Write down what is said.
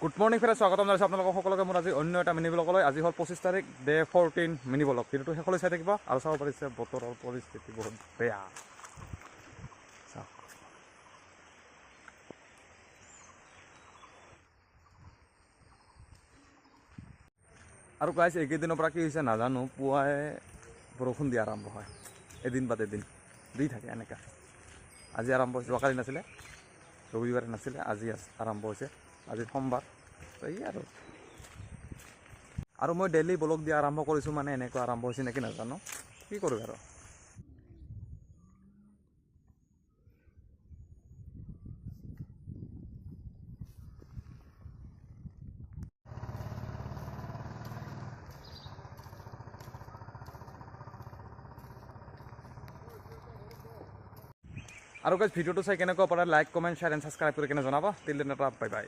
Good morning friend, স্বাগতম জনাইছোঁ আপোনালোকক সকলোকে। মোৰ আজি অন্য এটা মিনি ব্লগলৈ। আজি হ'ল 25 তাৰিখ, ডে 14 মিনি ব্লগ। ভিডিঅ'টো শেষলৈ চাই থাকিব আৰু চাব পাৰিছে বতৰৰ পৰিস্থিতি বহুত বেয়া। চাওক আৰু গাইছ, এইকেইদিনৰ পৰা কি হৈছে নাজানো, পুৱাই বৰষুণ দিয়া আৰম্ভ হয়, এদিন বাদ এদিন দি থাকে এনেকুৱা। আজি আৰম্ভ হৈছে, যোৱাকালি নাছিলে, ৰবিবাৰে নাছিলে, আজি আৰম্ভ হৈছে। আজি সোমবাৰ, এই আৰু মই ডেইলি ব্লগ দিয়া আৰম্ভ কৰিছোঁ, মানে এনেকুৱা আৰম্ভ হৈছে নেকি নাজানো, কি কৰোঁ আৰু। আৰু গাইজ, ভিডিঅ'টো চাই কেনেকুৱা পাৰে like, comment, share and subscribe কৰি কেনে জনাব। Till then, bye bye.